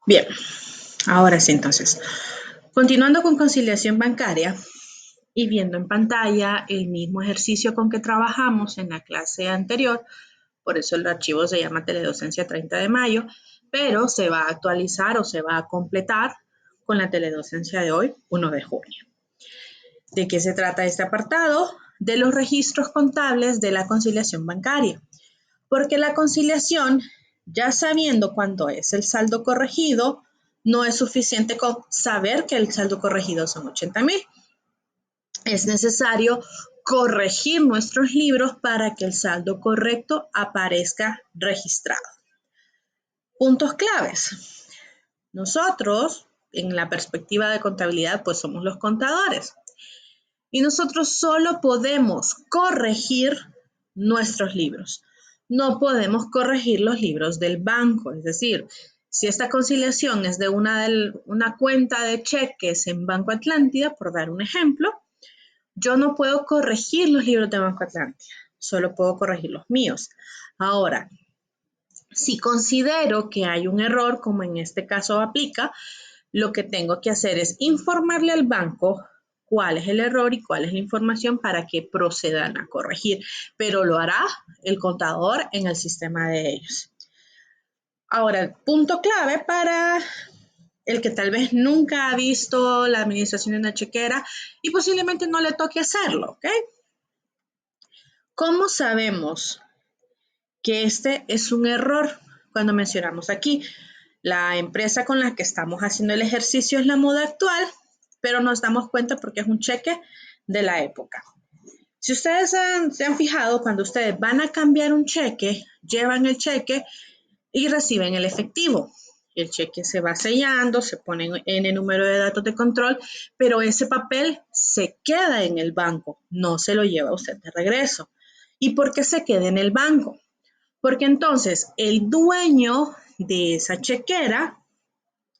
Bien, ahora sí entonces. Continuando con conciliación bancaria y viendo en pantalla el mismo ejercicio con que trabajamos en la clase anterior, por eso el archivo se llama Teledocencia 30 de mayo, pero se va a actualizar o se va a completar con la teledocencia de hoy, 1 de junio. ¿De qué se trata este apartado? De los registros contables de la conciliación bancaria. Porque la conciliación, ya sabiendo cuánto es el saldo corregido, no es suficiente con saber que el saldo corregido son 80,000. Es necesario corregir nuestros libros para que el saldo correcto aparezca registrado. Puntos claves. Nosotros, en la perspectiva de contabilidad, pues somos los contadores. Y nosotros solo podemos corregir nuestros libros. No podemos corregir los libros del banco. Es decir, si esta conciliación es de una cuenta de cheques en Banco Atlántida, por dar un ejemplo, yo no puedo corregir los libros de Banco Atlántida, solo puedo corregir los míos. Ahora, si considero que hay un error, como en este caso aplica, lo que tengo que hacer es informarle al banco cuál es el error y cuál es la información para que procedan a corregir, pero lo hará el contador en el sistema de ellos. Ahora, el punto clave para el que tal vez nunca ha visto la administración de una chequera y posiblemente no le toque hacerlo, ¿ok? ¿Cómo sabemos que este es un error? Cuando mencionamos aquí, la empresa con la que estamos haciendo el ejercicio es la moda actual, pero nos damos cuenta porque es un cheque de la época. Si ustedes se han fijado, cuando ustedes van a cambiar un cheque, llevan el cheque y reciben el efectivo. El cheque se va sellando, se pone en el número de datos de control, pero ese papel se queda en el banco, no se lo lleva usted de regreso. ¿Y por qué se queda en el banco? Porque entonces el dueño de esa chequera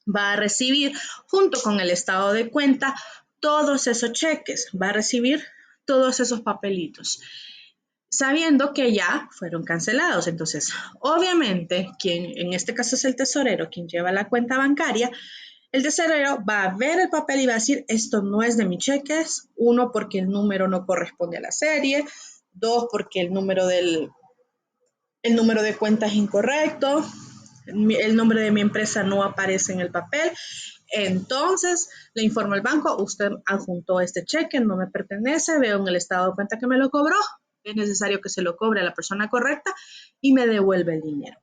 va a recibir, junto con el estado de cuenta, todos esos cheques, va a recibir todos esos papelitos, sabiendo que ya fueron cancelados. Entonces, obviamente, quien en este caso es el tesorero, quien lleva la cuenta bancaria, el tesorero va a ver el papel y va a decir, esto no es de mis cheques, uno, porque el número no corresponde a la serie, dos, porque el número de cuenta es incorrecto, el nombre de mi empresa no aparece en el papel. Entonces le informo al banco, usted adjuntó este cheque, no me pertenece, veo en el estado de cuenta que me lo cobró, es necesario que se lo cobre a la persona correcta y me devuelve el dinero.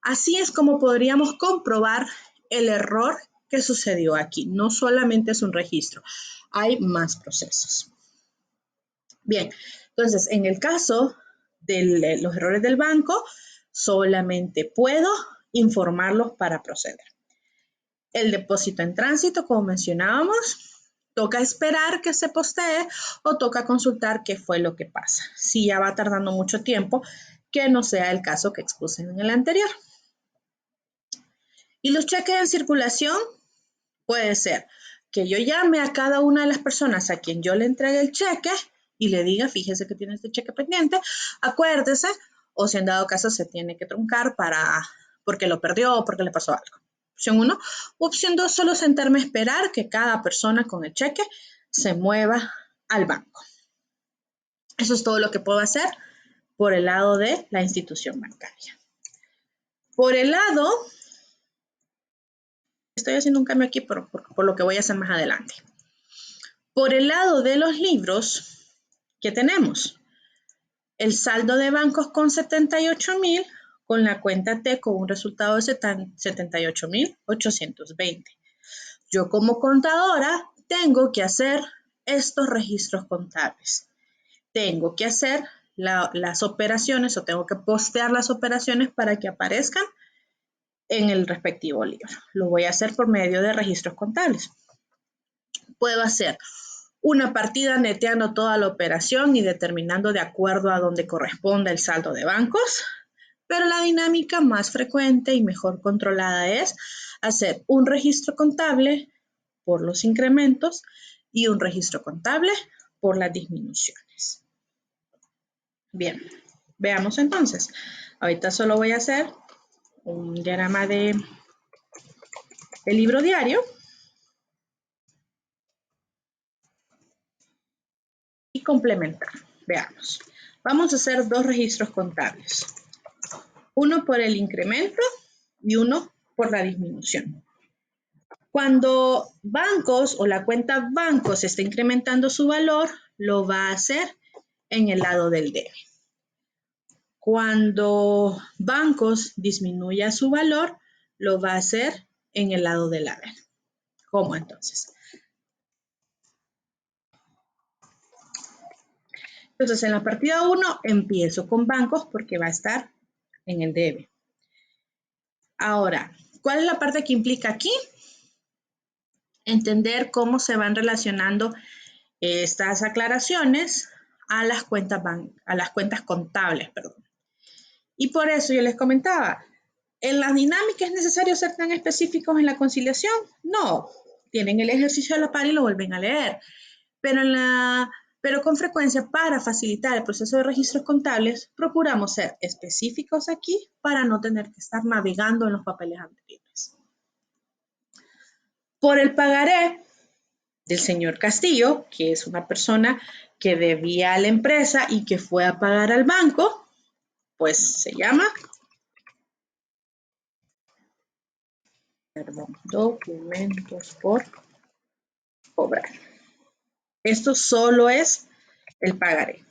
Así es como podríamos comprobar el error que sucedió aquí. No solamente es un registro, hay más procesos. Bien, entonces en el caso de los errores del banco, solamente puedo informarlos para proceder. El depósito en tránsito, como mencionábamos, toca esperar que se postee o toca consultar qué fue lo que pasa. Si ya va tardando mucho tiempo, que no sea el caso que expuse en el anterior. Y los cheques en circulación puede ser que yo llame a cada una de las personas a quien yo le entregue el cheque y le diga, fíjese que tiene este cheque pendiente, acuérdese, o si en dado caso se tiene que truncar porque lo perdió o porque le pasó algo. Opción 1. Opción 2, solo sentarme a esperar que cada persona con el cheque se mueva al banco. Eso es todo lo que puedo hacer por el lado de la institución bancaria. Por el lado, estoy haciendo un cambio aquí por lo que voy a hacer más adelante. Por el lado de los libros, ¿qué tenemos? El saldo de bancos con 78,000, con la cuenta T con un resultado de 78,820. Yo como contadora tengo que hacer estos registros contables. Tengo que hacer las operaciones o tengo que postear las operaciones para que aparezcan en el respectivo libro. Lo voy a hacer por medio de registros contables. Puedo hacer una partida neteando toda la operación y determinando de acuerdo a donde corresponda el saldo de bancos, pero la dinámica más frecuente y mejor controlada es hacer un registro contable por los incrementos y un registro contable por las disminuciones. Bien, veamos entonces. Ahorita solo voy a hacer un diagrama de el libro diario y complementar. Veamos. Vamos a hacer dos registros contables. Uno por el incremento y uno por la disminución. Cuando bancos o la cuenta bancos está incrementando su valor, lo va a hacer en el lado del debe. Cuando bancos disminuya su valor, lo va a hacer en el lado del haber. ¿Cómo entonces? Entonces, en la partida 1 empiezo con bancos porque va a estar en el debe. Ahora, ¿cuál es la parte que implica aquí? Entender cómo se van relacionando estas aclaraciones a las cuentas contables, perdón. Y por eso yo les comentaba, ¿en la dinámica es necesario ser tan específicos en la conciliación? No, tienen el ejercicio a la par y lo vuelven a leer. Pero con frecuencia, para facilitar el proceso de registros contables, procuramos ser específicos aquí para no tener que estar navegando en los papeles anteriores. Por el pagaré del señor Castillo, que es una persona que debía a la empresa y que fue a pagar al banco, pues se llama documentos por cobrar. Esto solo es el pagaré.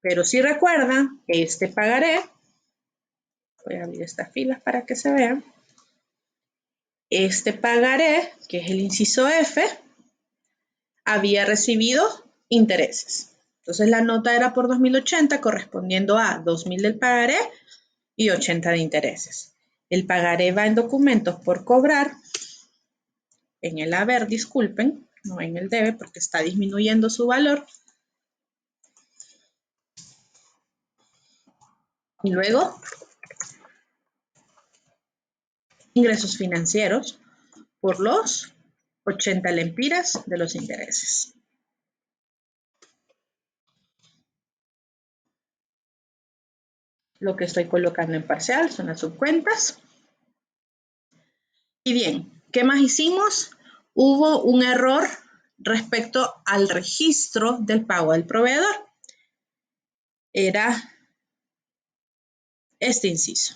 Pero si recuerdan, este pagaré, voy a abrir estas filas para que se vean, este pagaré, que es el inciso F, había recibido intereses. Entonces la nota era por 2080, correspondiendo a 2000 del pagaré y 80 de intereses. El pagaré va en documentos por cobrar, en el haber, disculpen, no en el debe porque está disminuyendo su valor. Y luego, ingresos financieros por los 80 lempiras de los intereses. Lo que estoy colocando en parcial son las subcuentas. Y bien, ¿qué más hicimos? Hubo un error respecto al registro del pago del proveedor. Era este inciso.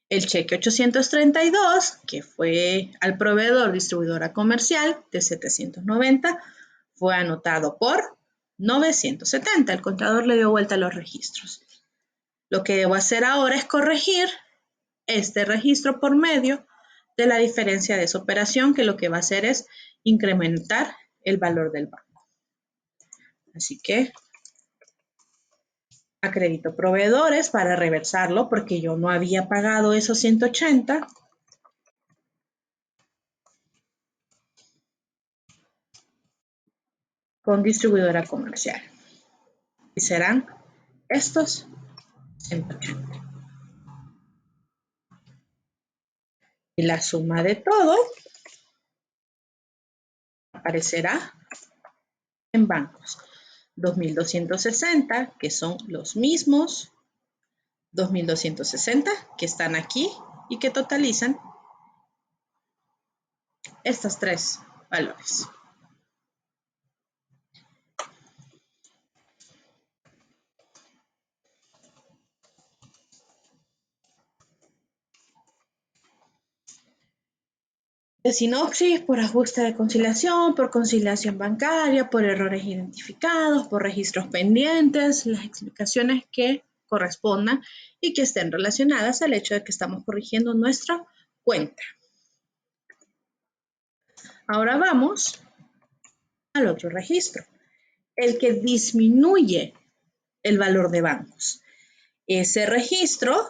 El cheque 832, que fue al proveedor distribuidora comercial de 790, fue anotado por 970. El contador le dio vuelta a los registros. Lo que debo hacer ahora es corregir este registro por medio de la diferencia de esa operación, que lo que va a hacer es incrementar el valor del banco. Así que acredito proveedores para reversarlo porque yo no había pagado esos 180. Con distribuidora comercial. Y serán estos 180. Y la suma de todo aparecerá en bancos. 2260, que son los mismos 2260 que están aquí y que totalizan estos tres valores. De sinopsis, por ajuste de conciliación, por conciliación bancaria, por errores identificados, por registros pendientes, las explicaciones que correspondan y que estén relacionadas al hecho de que estamos corrigiendo nuestra cuenta. Ahora vamos al otro registro, el que disminuye el valor de bancos. Ese registro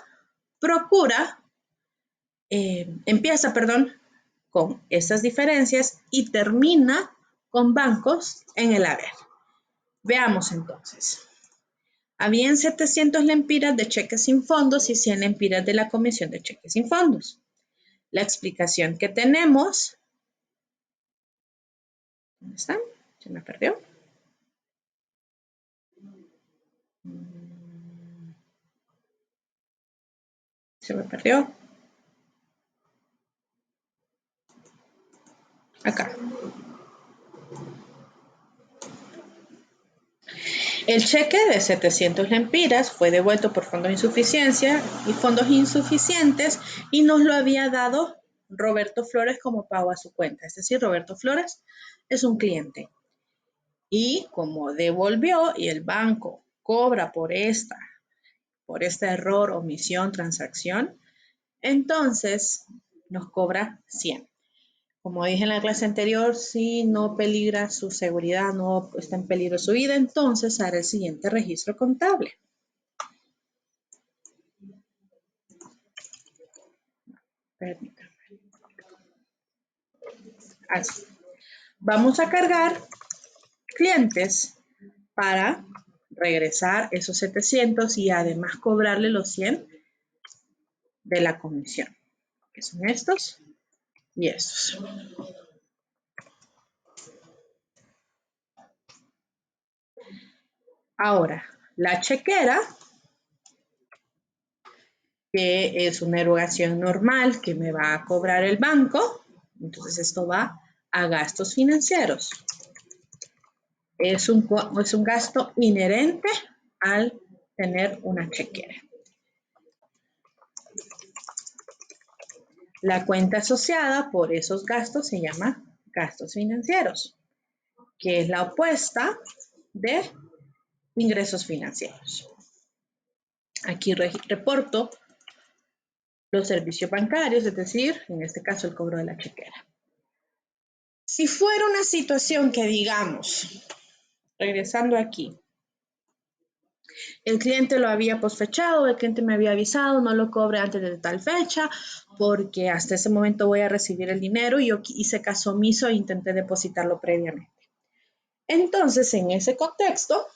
empieza con estas diferencias y termina con bancos en el haber. Veamos entonces. Habían 700 lempiras de cheques sin fondos y 100 lempiras de la comisión de cheques sin fondos. La explicación que tenemos, ¿dónde están? Se me perdió. Se me perdió. Acá. El cheque de 700 lempiras fue devuelto por fondos insuficientes y nos lo había dado Roberto Flores como pago a su cuenta. Es decir, Roberto Flores es un cliente. Y como devolvió y el banco cobra por este error, omisión, transacción, entonces nos cobra 100. Como dije en la clase anterior, si no peligra su seguridad, no está en peligro su vida, entonces hará el siguiente registro contable. Permítanme. Así. Vamos a cargar clientes para regresar esos 700 y además cobrarle los 100 de la comisión, que son estos y estos. Ahora, la chequera, que es una erogación normal que me va a cobrar el banco, entonces esto va a gastos financieros. Es un gasto inherente al tener una chequera. La cuenta asociada por esos gastos se llama gastos financieros, que es la opuesta de ingresos financieros. Aquí reporto los servicios bancarios, es decir, en este caso el cobro de la chequera. Si fuera una situación que digamos, regresando aquí, el cliente lo había posfechado, el cliente me había avisado, no lo cobre antes de tal fecha, porque hasta ese momento voy a recibir el dinero y yo hice caso omiso e intenté depositarlo previamente. Entonces, en ese contexto,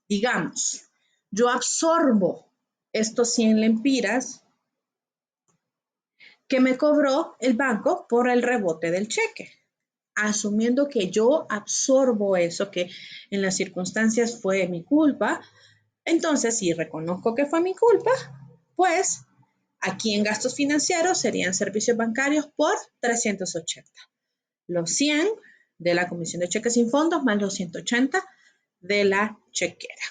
digamos, yo absorbo estos 100 lempiras que me cobró el banco por el rebote del cheque, asumiendo que yo absorbo eso, que en las circunstancias fue mi culpa. Entonces, si reconozco que fue mi culpa, pues aquí en gastos financieros serían servicios bancarios por 380. Los 100 de la comisión de cheques sin fondos más los 180 de la chequera.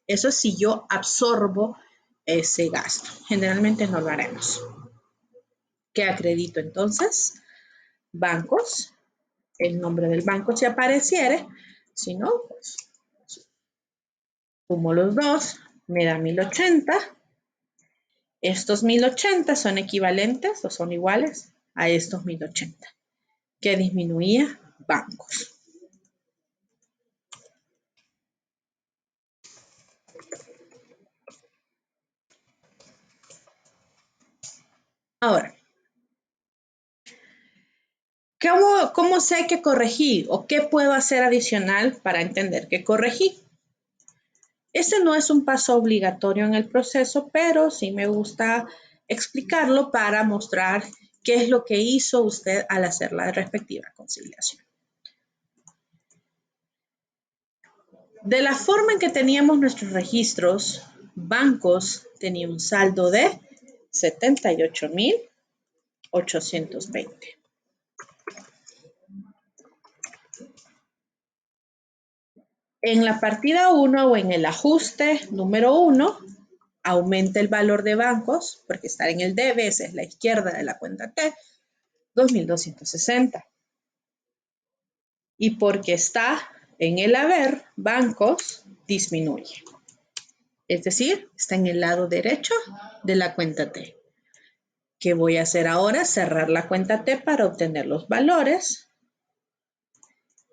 Eso es si yo absorbo ese gasto. Generalmente no lo haremos. ¿Qué acredito entonces? Bancos, el nombre del banco si apareciere, si no, pues sumo los dos, me da 1080. Estos 1080 son equivalentes o son iguales a estos 1080, que disminuía bancos. Ahora, ¿cómo sé que corregí o qué puedo hacer adicional para entender que corregí? Ese no es un paso obligatorio en el proceso, pero sí me gusta explicarlo para mostrar qué es lo que hizo usted al hacer la respectiva conciliación. De la forma en que teníamos nuestros registros, bancos tenía un saldo de 78,820. En la partida 1 o en el ajuste número 1, aumenta el valor de bancos, porque está en el debe, esa es la izquierda de la cuenta T, 2,260. Y porque está en el haber, bancos disminuye. Es decir, está en el lado derecho de la cuenta T. ¿Qué voy a hacer ahora? Cerrar la cuenta T para obtener los valores.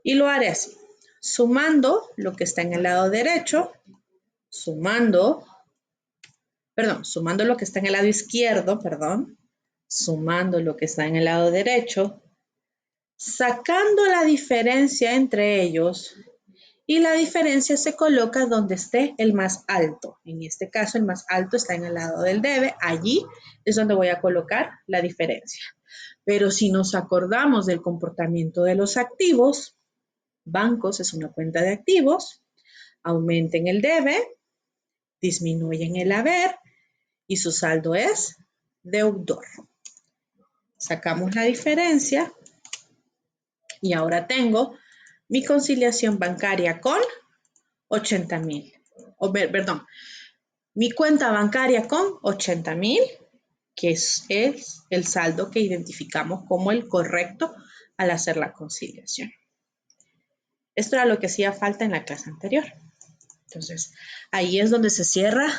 Y lo haré así, sumando lo que está en el lado derecho, sumando lo que está en el lado izquierdo, sumando lo que está en el lado derecho, sacando la diferencia entre ellos, y la diferencia se coloca donde esté el más alto. En este caso, el más alto está en el lado del debe, allí es donde voy a colocar la diferencia. Pero si nos acordamos del comportamiento de los activos, bancos es una cuenta de activos, aumenta en el debe, disminuye en el haber y su saldo es deudor. Sacamos la diferencia Y ahora tengo mi conciliación bancaria con 80,000. Perdón, mi cuenta bancaria con 80,000, que es el saldo que identificamos como el correcto al hacer la conciliación. Esto era lo que hacía falta en la clase anterior. Entonces, ahí es donde se cierra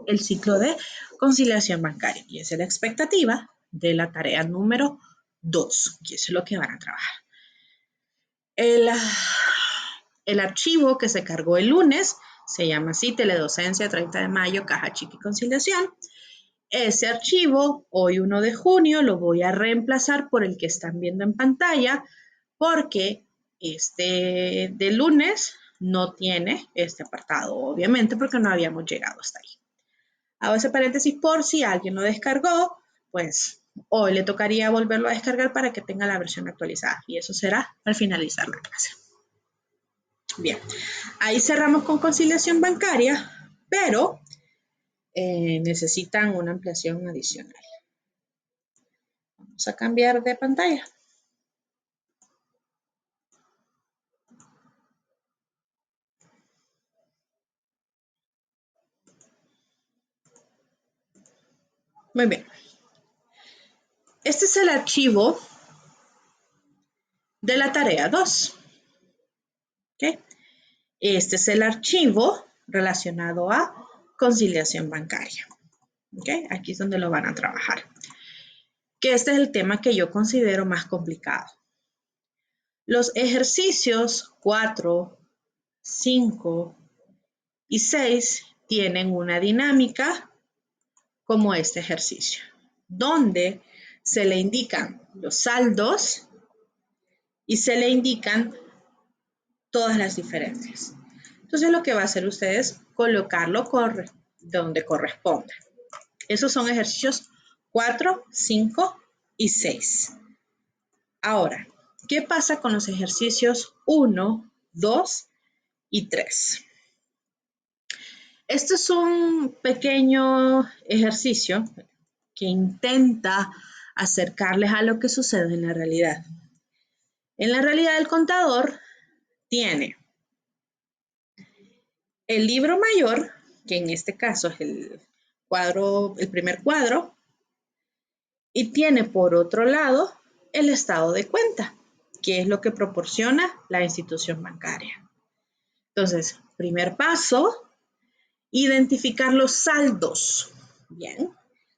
el ciclo de conciliación bancaria y esa es la expectativa de la tarea número 2, que es lo que van a trabajar. El archivo que se cargó el lunes se llama así, Teledocencia 30 de mayo, caja chica y conciliación. Ese archivo, hoy 1 de junio, lo voy a reemplazar por el que están viendo en pantalla, porque este de lunes no tiene este apartado, obviamente, porque no habíamos llegado hasta ahí. Hago ese paréntesis por si alguien lo descargó, pues hoy le tocaría volverlo a descargar para que tenga la versión actualizada y eso será al finalizar la clase. Bien, ahí cerramos con conciliación bancaria, pero necesitan una ampliación adicional. Vamos a cambiar de pantalla. Muy bien. Este es el archivo de la tarea 2. ¿Okay? Este es el archivo relacionado a conciliación bancaria. ¿Okay? Aquí es donde lo van a trabajar. Que este es el tema que yo considero más complicado. Los ejercicios 4, 5 y 6 tienen una dinámica como este ejercicio, donde se le indican los saldos y se le indican todas las diferencias. Entonces lo que va a hacer usted es colocarlo donde corresponda. Esos son ejercicios 4, 5 y 6. Ahora, ¿qué pasa con los ejercicios 1, 2 y 3? Este es un pequeño ejercicio que intenta acercarles a lo que sucede en la realidad. En la realidad, el contador tiene el libro mayor, que en este caso es el primer cuadro, y tiene por otro lado el estado de cuenta, que es lo que proporciona la institución bancaria. Entonces, primer paso, identificar los saldos. Bien,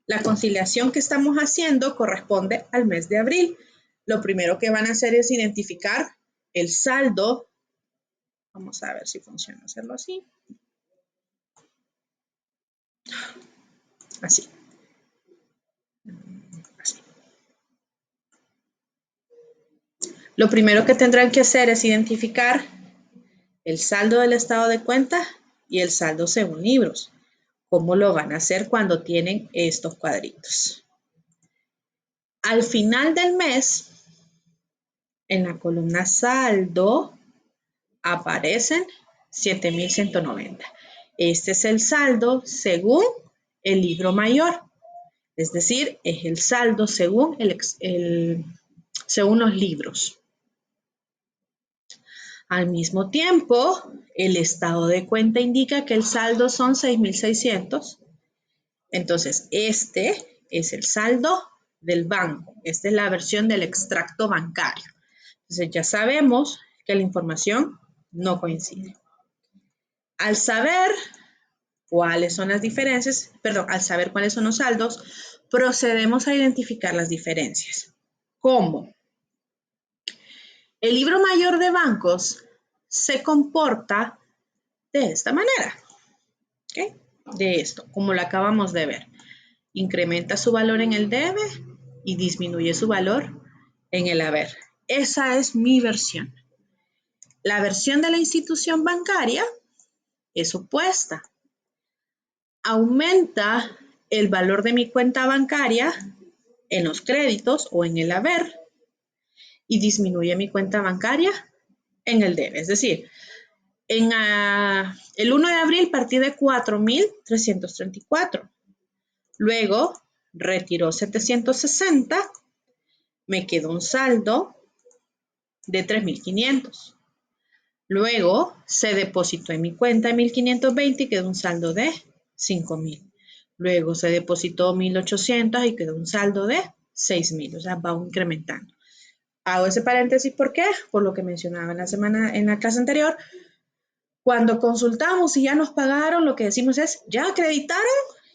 la conciliación que estamos haciendo corresponde al mes de abril. Lo primero que van a hacer es identificar el saldo. Vamos a ver si funciona hacerlo así. Así. Así. Lo primero que tendrán que hacer es identificar el saldo del estado de cuenta y el saldo según libros. ¿Cómo lo van a hacer cuando tienen estos cuadritos? Al final del mes, en la columna saldo, aparecen 7,190. Este es el saldo según el libro mayor. Es decir, es el saldo según, según los libros. Al mismo tiempo, el estado de cuenta indica que el saldo son 6,600. Entonces, este es el saldo del banco. Esta es la versión del extracto bancario. Entonces, ya sabemos que la información no coincide. Al saber cuáles son las diferencias, al saber cuáles son los saldos, procedemos a identificar las diferencias. ¿Cómo? El libro mayor de bancos se comporta de esta manera, ¿okay? De esto, como lo acabamos de ver. Incrementa su valor en el debe y disminuye su valor en el haber. Esa es mi versión. La versión de la institución bancaria es opuesta. Aumenta el valor de mi cuenta bancaria en los créditos o en el haber y disminuye mi cuenta bancaria en el debe. Es decir, el 1 de abril partí de 4,334. Luego retiró 760, me quedó un saldo de 3.500. Luego se depositó en mi cuenta de 1.520 y quedó un saldo de 5.000. Luego se depositó 1.800 y quedó un saldo de 6.000. O sea, va incrementando. Hago ese paréntesis, ¿por qué? Por lo que mencionaba en la clase anterior. Cuando consultamos y ya nos pagaron, lo que decimos es, ya acreditaron,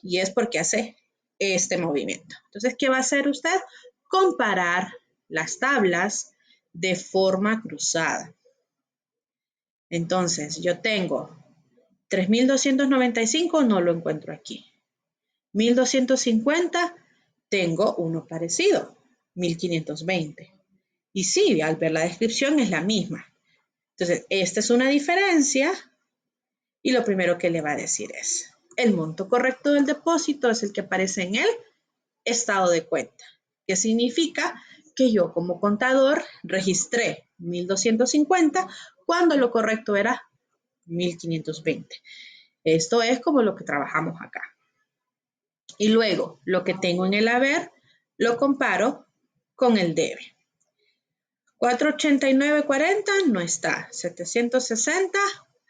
y es porque hace este movimiento. Entonces, ¿qué va a hacer usted? Comparar las tablas de forma cruzada. Entonces, yo tengo 3.295, no lo encuentro aquí. 1.250, tengo uno parecido, 1.520. Y sí, al ver la descripción es la misma. Entonces, esta es una diferencia y lo primero que le va a decir es, el monto correcto del depósito es el que aparece en el estado de cuenta, que significa que yo como contador registré 1.250 cuando lo correcto era 1.520. Esto es como lo que trabajamos acá. Y luego, lo que tengo en el haber, lo comparo con el debe. 489.40 no está. 760,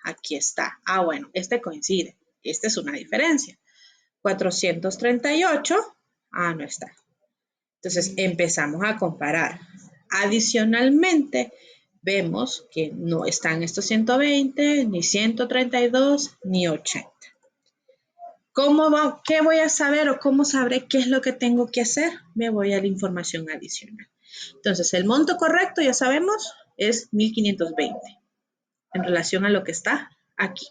aquí está. Ah, bueno, este coincide. Esta es una diferencia. 438, no está. Entonces, empezamos a comparar. Adicionalmente, vemos que no están estos 120, ni 132, ni 80. ¿Qué voy a saber o cómo sabré qué es lo que tengo que hacer? Me voy a la información adicional. Entonces, el monto correcto, ya sabemos, es 1.520 en relación a lo que está aquí.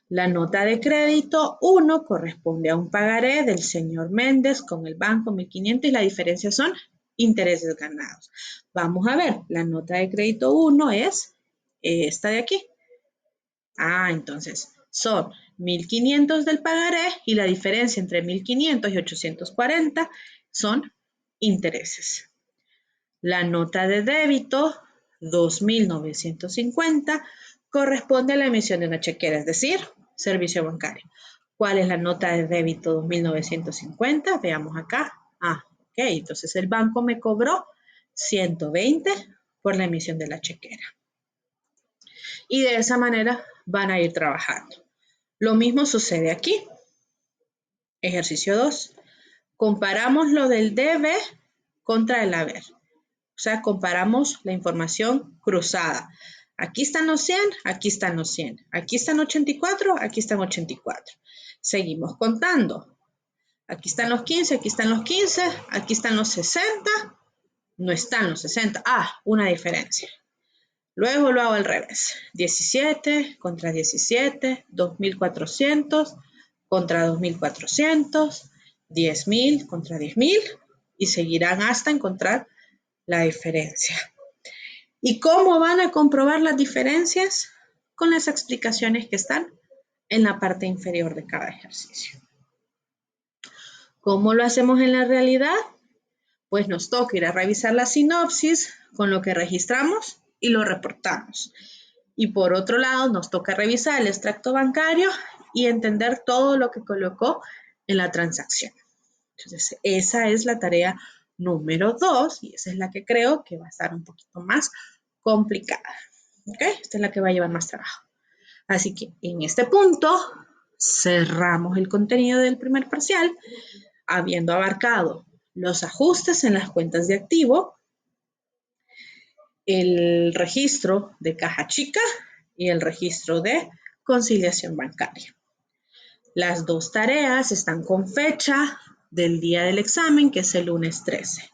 La nota de crédito 1 corresponde a un pagaré del señor Méndez con el banco 1.500 y la diferencia son intereses ganados. Vamos a ver, la nota de crédito 1 es esta de aquí. Entonces son 1.500 del pagaré y la diferencia entre 1.500 y 840 son intereses. La nota de débito 2.950 corresponde a la emisión de una chequera, es decir, servicio bancario. ¿Cuál es la nota de débito 2.950? Veamos acá. Ok, entonces el banco me cobró 120 por la emisión de la chequera. Y de esa manera van a ir trabajando. Lo mismo sucede aquí. Ejercicio 2. Comparamos lo del debe contra el haber. O sea, comparamos la información cruzada. Aquí están los 100, aquí están los 100. Aquí están 84, aquí están 84. Seguimos contando. Aquí están los 15, aquí están los 15, aquí están los 60. No están los 60. Una diferencia. Luego lo hago al revés. 17 contra 17, 2.400 contra 2.400, 10.000 contra 10.000 y seguirán hasta encontrar la diferencia. ¿Y cómo van a comprobar las diferencias? Con las explicaciones que están en la parte inferior de cada ejercicio. ¿Cómo lo hacemos en la realidad? Pues nos toca ir a revisar la sinopsis con lo que registramos y lo reportamos. Y por otro lado, nos toca revisar el extracto bancario y entender todo lo que colocó en la transacción. Entonces, esa es la tarea número 2 y esa es la que creo que va a estar un poquito más complicada. ¿Ok? Esta es la que va a llevar más trabajo. Así que en este punto cerramos el contenido del primer parcial, habiendo abarcado los ajustes en las cuentas de activo, el registro de caja chica y el registro de conciliación bancaria. Las dos tareas están con fecha del día del examen, que es el lunes 13.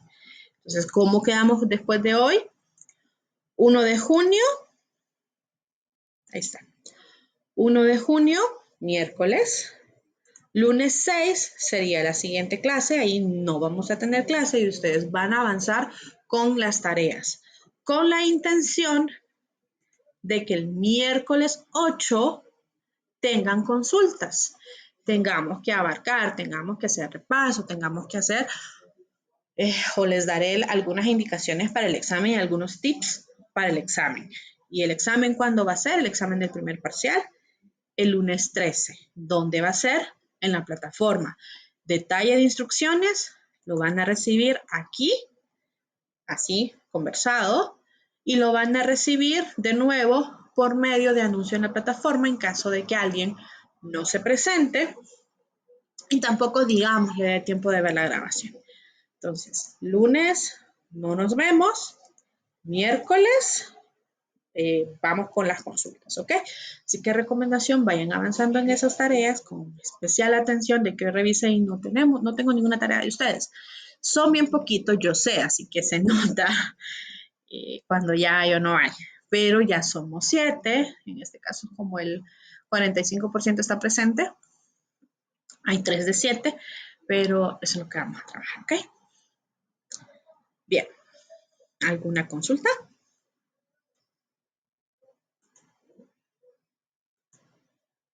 Entonces, ¿cómo quedamos después de hoy? 1 de junio, ahí está. 1 de junio, miércoles. Lunes 6 sería la siguiente clase, ahí no vamos a tener clase y ustedes van a avanzar con las tareas, con la intención de que el miércoles 8 tengan consultas, tengamos que abarcar, tengamos que hacer repaso, tengamos que hacer, o les daré algunas indicaciones para el examen y algunos tips para el examen. ¿Y el examen cuándo va a ser? El examen del primer parcial, el lunes 13. ¿Dónde va a ser? En la plataforma. Detalle de instrucciones lo van a recibir aquí, así, conversado. y lo van a recibir de nuevo por medio de anuncio en la plataforma en caso de que alguien no se presente y tampoco, digamos, le dé tiempo de ver la grabación. Entonces, lunes no nos vemos, miércoles vamos con las consultas, ¿ok? Así que recomendación, vayan avanzando en esas tareas con especial atención de que revise y no tengo ninguna tarea de ustedes. Son bien poquitos, yo sé, así que se nota cuando ya hay o no hay, pero ya somos 7, en este caso como el 45% está presente, hay 3 de 7, pero eso es lo que vamos a trabajar, ¿ok? Bien, ¿alguna consulta?